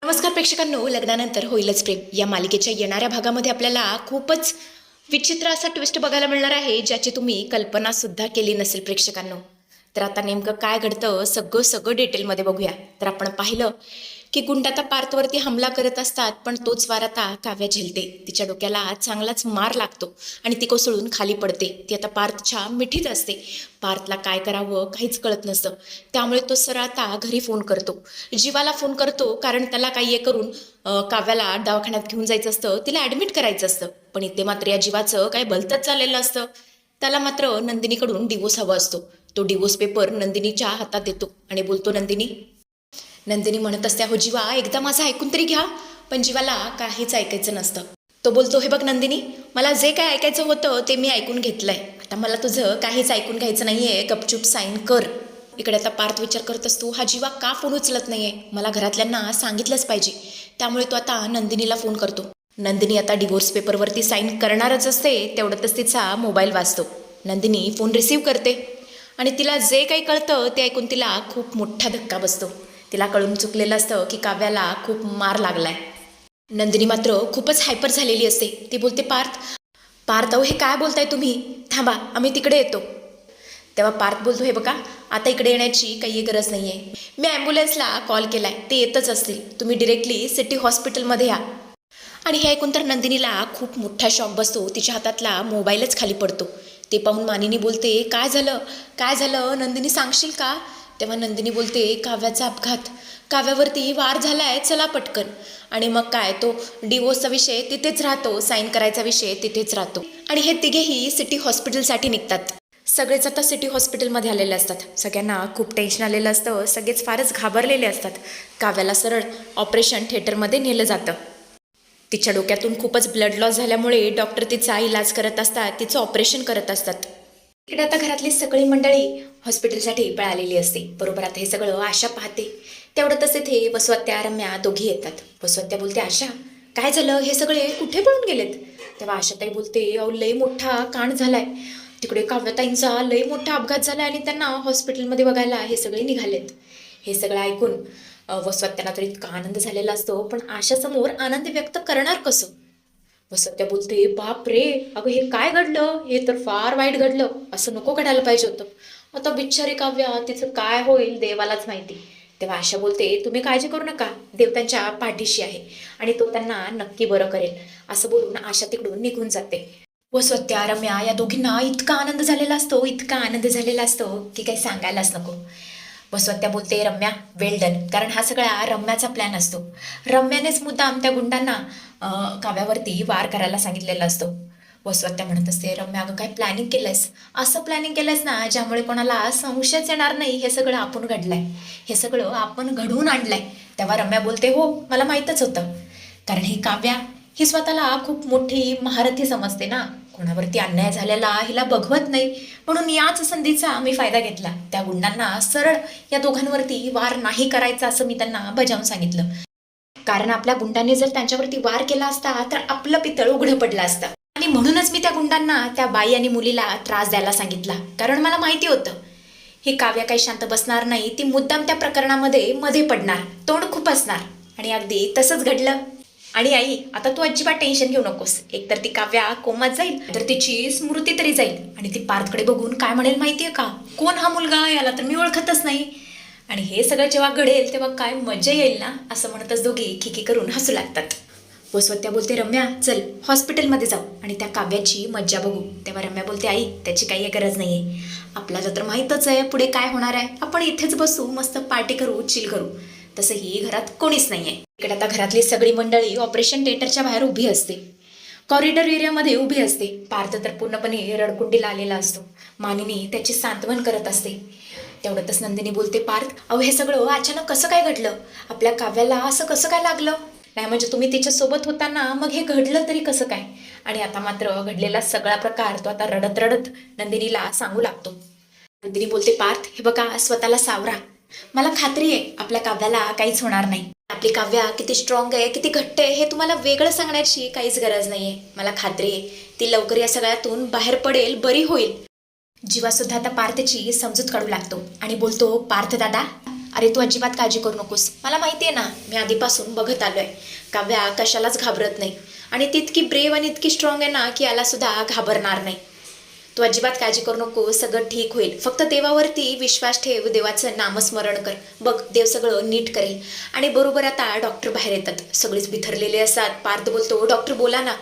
नमस्कार प्रेक्षकांनो, लग्नानंतर होईलच प्रेम या मालिकेच्या येणाऱ्या भागामध्ये आपल्याला खूपच विचित्र असा ट्विस्ट बघायला मिळणार आहे, ज्याची तुम्ही कल्पना सुद्धा केली नसेल प्रेक्षकांनो. तर आता नेमकं काय घडतं सगळं डिटेलमध्ये बघूया. तर आपण पाहिलं की गुंड आता पार्थवरती हमला करत असतात, पण तोच वार आता काव्या झेलते. तिच्या डोक्याला चांगलाच मार लागतो आणि ती कोसळून खाली पडते. ती आता पार्थच्या मिठीत असते. पार्थला काय करावं काहीच कळत नसतं. त्यामुळे तो सरळ आता घरी फोन करतो, जीवाला फोन करतो, कारण त्याला काही करून काव्याला दवाखान्यात घेऊन जायचं असतं, तिला ॲडमिट करायचं असतं. पण इथे मात्र या जीवाचं काय भलतंच चाललेलं असतं. त्याला मात्र नंदिनीकडून डिवोर्स हवा असतो. तो डिवोर्स पेपर नंदिनीच्या हातात देतो आणि बोलतो, नंदिनी म्हणत असते, हो जीवा, एकदा माझं ऐकून तरी घ्या. पण जीवाला काहीच ऐकायचं नसतं. तो बोलतो, हे बघ नंदिनी, मला जे काय ऐकायचं होतं ते मी ऐकून घेतलंय. आता मला तुझं काहीच ऐकून घ्यायचं नाहीये, गपचूप साईन कर. इकडे आता पार्थ विचार करत असतो, हा जीवा का फोन उचलत नाहीये, मला घरातल्यांना सांगितलंच पाहिजे. त्यामुळे तो आता नंदिनीला फोन करतो. नंदिनी आता डिवोर्स पेपरवरती साईन करणारच असते, तेवढ्यातच तिचा मोबाईल वाजतो. नंदिनी फोन रिसीव्ह करते आणि तिला जे काही कळतं ते ऐकून तिला खूप मोठा धक्का बसतो. तिला कळून चुकलेलं असतं की काव्याला खूप मार लागलाय. नंदिनी मात्र खूपच हायपर झालेली असते. ती बोलते, पार्थ पार्थ अहो, हे काय बोलताय तुम्ही, थांबा, आम्ही तिकडे येतो. तेव्हा पार्थ बोलतो, हे बघा, आता इकडे येण्याची काही गरज नाही आहे. मी ॲम्ब्युलन्सला कॉल केलाय, ते येतच असतील. तुम्ही डिरेक्टली सिटी हॉस्पिटलमध्ये या. आणि हे ऐकून तर नंदिनीला खूप मोठा शॉक बसतो. तिच्या हातातला मोबाईलच खाली पडतो. ते पाहून मानिनी बोलते, काय झालं नंदिनी, सांगशील का? तेव्हा नंदिनी बोलते, काव्याचा अपघात, काव्यावरती वार झालाय, चला पटकन. आणि मग काय, तो डिवोर्सचा विषय तिथेच राहतो, साईन करायचा विषय तिथेच राहतो. आणि हे तिघेही सिटी हॉस्पिटलसाठी निघतात. सगळेच आता सिटी हॉस्पिटलमध्ये आलेले असतात. सगळ्यांना खूप टेन्शन आलेलं असतं. सगळेच फारच घाबरलेले असतात. काव्याला सरळ ऑपरेशन थिएटरमध्ये नेलं जातं. तिच्या डोक्यातून खूपच ब्लड लॉस झाल्यामुळे डॉक्टर तिचा इलाज करत असतात, तिचं ऑपरेशन करत असतात. इकडे आता घरातली सगळी मंडळी हॉस्पिटलसाठी पळालेली असते. बरोबर आता हे सगळं आशा पाहते. तेवढ्यातच इथे वसवत्या, रम्या दोघी येतात. वसवत्या बोलते, आशा काय झालं, हे सगळे कुठे पळून गेलेत? तेव्हा आशाताई बोलते, अहो लय मोठा कांड झालाय. तिकडे काव्यताईंचा लय मोठा अपघात झाला आणि त्यांना हॉस्पिटलमध्ये बघायला हे सगळे निघालेत. हे सगळं ऐकून वसवत्यांना तर इतका आनंद झालेला असतो, पण आशासमोर आनंद व्यक्त करणार कसं? वसत्या बोलते, बाप रे, अगं हे काय घडलं, हे तर फार वाईट घडलं, असं नको घडायला पाहिजे होतं. आता बिचारी काव्या, तिचं काय होईल देवालाच माहिती. तेव्हा आशा बोलते, तुम्ही काळजी करू नका, देव त्यांच्या पाठीशी आहे आणि तो त्यांना नक्की बरं करेल. असं बोलून आशा तिकडून निघून जाते. वसत्या, रम्या या दोघींना इतका आनंद झालेला असतो की काही सांगायलाच नको. वसवत्या बोलते, रम्या वेल डन, कारण हा सगळा रम्याचा प्लॅन असतो. रम्यानेच मुद्दाम त्या गुंडांना काव्यावरती वार करायला सांगितलेला असतो. वसवत्या म्हणत असते, रम्या अगं काय प्लॅनिंग केलंयस, असं प्लॅनिंग केलंयस ना ज्यामुळे कोणाला संशयच येणार नाही, हे सगळं आपण घडलंय, हे सगळं आपण घडवून आणलंय. तेव्हा रम्या बोलते, हो मला माहीतच होतं, कारण ही काव्या ही स्वतःला खूप मोठी महारथी समजते ना, कोणावरती अन्याय झालेला हिला बघवत नाही. म्हणून याच संधीचा मी फायदा घेतला. त्या गुंडांना सरळ या दोघांवरती वार नाही करायचा असं मी त्यांना बजावून सांगितलं. कारण आपल्या गुंडांनी जर त्यांच्यावरती वार केला असता तर आपलं पितळ उघडं पडलं असतं. आणि म्हणूनच मी त्या गुंडांना त्या बाई आणि मुलीला त्रास द्यायला सांगितला, कारण मला माहिती होतं ही काव्या काही शांत बसणार नाही. ती मुद्दाम त्या प्रकरणामध्ये मध्ये पडणार, तोंड खूप असणार. आणि अगदी तसंच घडलं. आणि आई, आता तू अजिबात टेन्शन घेऊ नकोस. एकतर ती काव्या कोमात जाईल, तर तिची स्मृती तरी जाईल. आणि ती पार्थकडे बघून काय म्हणेल माहितीये का, कोण हा मुलगा, याला तर मी ओळखतच नाही. आणि हे सगळं जेव्हा घडेल तेव्हा काय मजा येईल ना, असं म्हणतच दोघी खिकी करून हसू लागतात. वसवत्या बोलते, रम्या चल हॉस्पिटलमध्ये जाऊ आणि त्या काव्याची मज्जा बघू. तेव्हा रम्या बोलते, आई त्याची काही गरज नाहीये, आपल्याला तर माहीतच आहे पुढे काय होणार आहे, आपण इथेच बसू, मस्त पार्टी करू, चिल करू. तसंही घरात कोणीच नाहीये. इकडे आता घरातली सगळी मंडळी ऑपरेशन थिएटरच्या बाहेर उभी असते, कॉरिडॉर एरियामध्ये उभी असते. पार्थ तर पूर्णपणे रडकुंडीला आलेला असतो. मानिनी त्याची सांत्वन करत असते. तेवढ्यातच नंदिनी बोलते, पार्थ अहो हे सगळं अचानक कसं काय घडलं, आपल्या काव्याला असं कसं काय लागलं? नाही म्हणजे तुम्ही तिच्यासोबत होता ना, मग हे घडलं तरी कसं काय? आणि आता मात्र घडलेला सगळा प्रकार तो आता रडत रडत नंदिनीला सांगू लागतो. नंदिनी बोलते, पार्थ हे बघा, स्वतःला सावरा, मला खात्री आहे आपल्या काव्याला काहीच होणार नाही. आपली काव्या किती स्ट्रॉंग आहे, किती घट्ट आहे, हे तुम्हाला वेगळं सांगण्याची काहीच गरज नाहीये. मला खात्री आहे ती लवकर या सगळ्यातून बाहेर पडेल, बरी होईल. जीवा सुद्धा आता पार्थची समजूत काढू लागतो आणि बोलतो, पार्थ दादा अरे तू अजिबात काळजी करू नकोस, मला माहिती आहे ना, मी आधीपासून बघत आलो आहे. काव्या कशालाच घाबरत नाही आणि ती इतकी ब्रेव आणि इतकी स्ट्रॉंग आहे ना की यालासुद्धा घाबरणार नाही. तू अजिबात काळजी करू नको, सगळं ठीक होईल. फक्त देवावरती विश्वास ठेव, देवाचं नामस्मरण कर, बघ देव सगळं नीट करेल. आणि बरोबर आता डॉक्टर बाहेर येतात, सगळेच बिथरलेले असतात. पार्थ बोलतो, डॉक्टर बोला ना.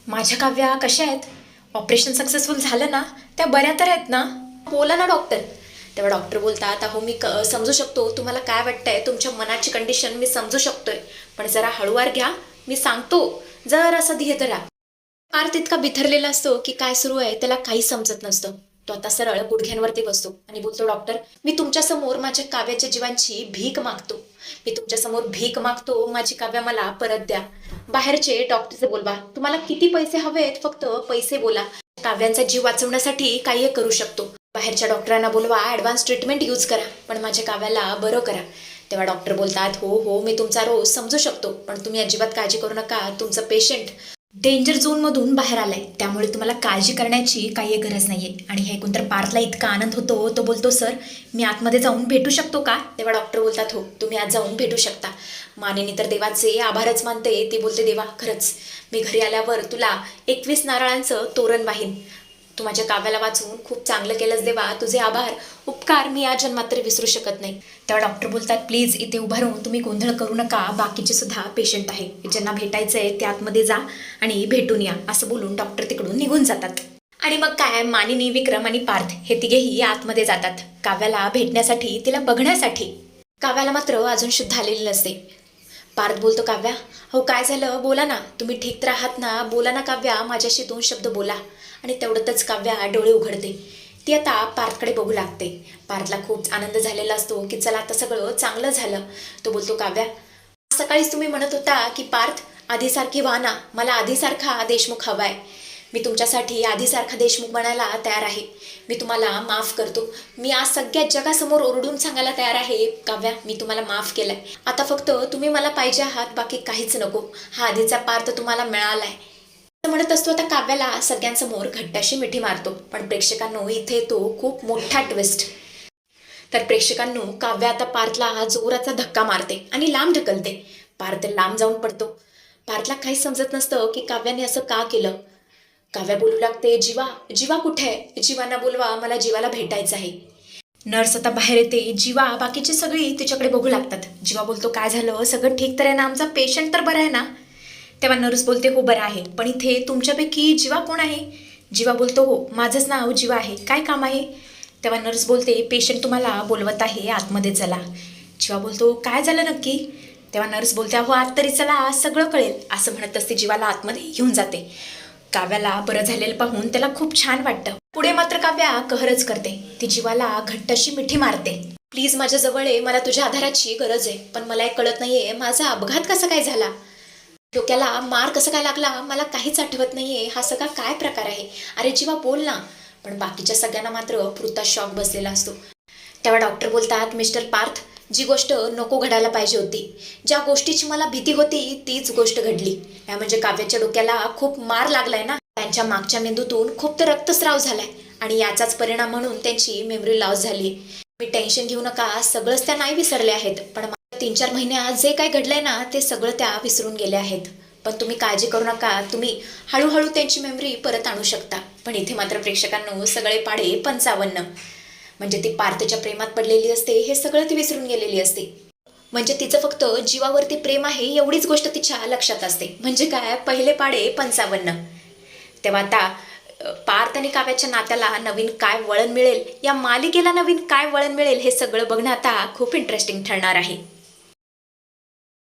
माझ्या काव्या कशा आहेत? ऑपरेशन सक्सेसफुल झालं ना? त्या बऱ्या तर आहेत ना? बोला ना डॉक्टर. तेव्हा डॉक्टर बोलतात, अहो मी समजू शकतो तुम्हाला काय वाटतंय, तुमच्या मनाची कंडिशन मी समजू शकतोय, पण जरा हळूवार घ्या, मी सांगतो, जरा असं धीर धरा. पार्थ इतका बिथरलेला असतो की काय सुरू आहे त्याला काही समजत नसतं. तो आता सरळ गुडघ्यांवरती बसतो आणि बोलतो, डॉक्टर मी तुमच्यासमोर माझ्या काव्याच्या जीवांची भीक मागतो. मी तुमच्यासमोर भीक मागतो, माझी काव्या मला परत द्या. बाहेरचे डॉक्टरचे बोलवा, तुम्हाला किती पैसे हवेत, फक्त पैसे बोला. काव्यांचा जीव वाचवण्यासाठी काही करू शकतो. बाहेरच्या डॉक्टरांना बोलवा, ॲडव्हान्स ट्रीटमेंट यूज करा, पण माझ्या काव्याला बरं करा. तेव्हा डॉक्टर बोलतात, हो हो मी तुमचा रोज समजू शकतो, पण तुम्ही अजिबात काळजी करू नका, तुमचं पेशंट डेंजर झोनमधून बाहेर आलाय, त्यामुळे तुम्हाला काळजी करण्याची काही गरज नाहीये. आणि हे ऐकून तर पार्थला इतका आनंद होतो, तो बोलतो, सर मी आतमध्ये जाऊन भेटू शकतो का? तेव्हा डॉक्टर बोलतात, हो तुम्ही आज जाऊन भेटू शकता. मानिनी तर देवाचे आभारच मानते. ती बोलते, देवा खरंच मी घरी आल्यावर तुला 21 नारळांचं तोरण वाहीन. तू माझ्या काव्याला वाचून खूप चांगलं केलंस देवा, तुझे आभार उपकार मी या जन्मात तरी विसरू शकत नाही. तेव्हा डॉक्टर बोलतात, प्लीज इथे उभं राहून तुम्ही गोंधळ करू नका, बाकीचे सुद्धा पेशंट आहे, ज्यांना भेटायचं आहे ते आतमध्ये जा आणि भेटून या. असं बोलून डॉक्टर तिकडून निघून जातात. आणि मग काय, मानिनी, विक्रम आणि पार्थ हे तिघेही आतमध्ये जातात काव्याला भेटण्यासाठी, तिला बघण्यासाठी. काव्याला मात्र अजून शुद्ध आलेली नसते. पार्थ बोलतो, काव्या हो काय झालं, बोला ना, तुम्ही ठीक तर आहात ना, बोला ना काव्या, माझ्याशी 2 शब्द बोला. आणि तेवढंच काव्या डोळे उघडते. ती आता पार्थकडे बघू लागते. पार्थला खूप आनंद झालेला असतो की चला आता सगळं चांगलं झालं. तो बोलतो, काव्या सकाळीच तुम्ही म्हणत होता की पार्थ आधीसारखी व्हा ना, मला आधीसारखा देशमुख हवाय. मी तुमच्यासाठी आधीसारखा देशमुख बनायला तयार आहे. मी तुम्हाला माफ करतो. मी आज सगळ्या जगासमोर ओरडून सांगायला तयार आहे, काव्या मी तुम्हाला माफ केलंय. आता फक्त तुम्ही मला पाहिजे आहात, बाकी काहीच नको. हा आधीचा पार्थ तुम्हाला मिळालाय म्हणत असतो. आता काव्याला सगळ्यांसमोर घट्ट अशी मिठी मारतो. पण प्रेक्षकांनो इथे तो खूप मोठा ट्विस्ट. तर प्रेक्षकांनो काव्या आता पार्थला जोराचा धक्का मारते आणि लांब ढकलते. पार्थ लांब जाऊन पडतो. पार्थला काहीच समजत नसतं की काव्याने असं का केलं. काव्या बोलू लागते, जीवा जीवा कुठे आहे, जीवांना बोलवा, मला जीवाला भेटायचं आहे. नर्स आता बाहेर येते. जीवा बाकीची सगळी तिच्याकडे बघू लागतात. जीवा बोलतो, काय झालं, सगळं ठीक तर आहे ना, आमचा पेशंट तर बरा आहे ना? तेव्हा नर्स बोलते, हो बरं आहे, पण इथे तुमच्यापैकी जीवा कोण आहे? जीवा बोलतो, हो माझंच नाव जीवा आहे, काय काम आहे? तेव्हा नर्स बोलते, पेशंट तुम्हाला बोलवत आहे, आतमध्ये चला. जीवा बोलतो, काय झालं नक्की? तेव्हा नर्स बोलते, हो आत तरी चला, सगळं कळेल. असं म्हणत असते, जीवाला आतमध्ये घेऊन जाते. काव्याला बरं झालेलं पाहून त्याला खूप छान वाटतं. पुढे मात्र काव्या कहरच करते. ती जीवाला घट्ट अशी मिठी मारते. प्लीज माझ्या जवळ आहे, मला तुझ्या आधाराची गरज आहे, पण मला एक कळत नाहीये, माझा अपघात कसा काय झाला, डोक्याला मार कसं काय लागला, मला काहीच आठवत नाहीये, हा सगळा काय प्रकार आहे, अरे जीवा बोल ना. पण बाकीच्या सगळ्यांना मात्र पुरता शॉक बसलेला असतो. तेव्हा डॉक्टर बोलतात, मिस्टर पार्थ जी गोष्ट नको घडायला पाहिजे होती, ज्या गोष्टीची मला भीती होती तीच गोष्ट घडली. या म्हणजे काव्याच्या डोक्याला खूप मार लागलाय ना, त्यांच्या मागच्या मेंदूतून खूप तर रक्तस्राव झालाय आणि याचाच परिणाम म्हणून त्यांची मेमरी लॉस झाली. मी टेन्शन घेऊ नका, सगळंच त्या नाही विसरले आहेत, पण 3-4 महिन्यात जे काही घडलंय ना ते सगळं त्या विसरून गेले आहेत. पण तुम्ही काळजी करू नका, तुम्ही हळूहळू त्यांची मेमरी परत आणू शकता. पण इथे मात्र प्रेक्षकांनो सगळे पाडे 55. म्हणजे ती पार्थच्या प्रेमात पडलेली असते, हे सगळं ती विसरून गेलेली असते. म्हणजे तिचं फक्त जीवावरती प्रेम आहे एवढीच गोष्ट तिच्या लक्षात असते. म्हणजे काय, पहिले पाडे 55. तेव्हा आता पार्थ आणि काव्याच्या नात्याला नवीन काय वळण मिळेल, या मालिकेला नवीन काय वळण मिळेल, हे सगळं बघणं आता खूप इंटरेस्टिंग ठरणार आहे.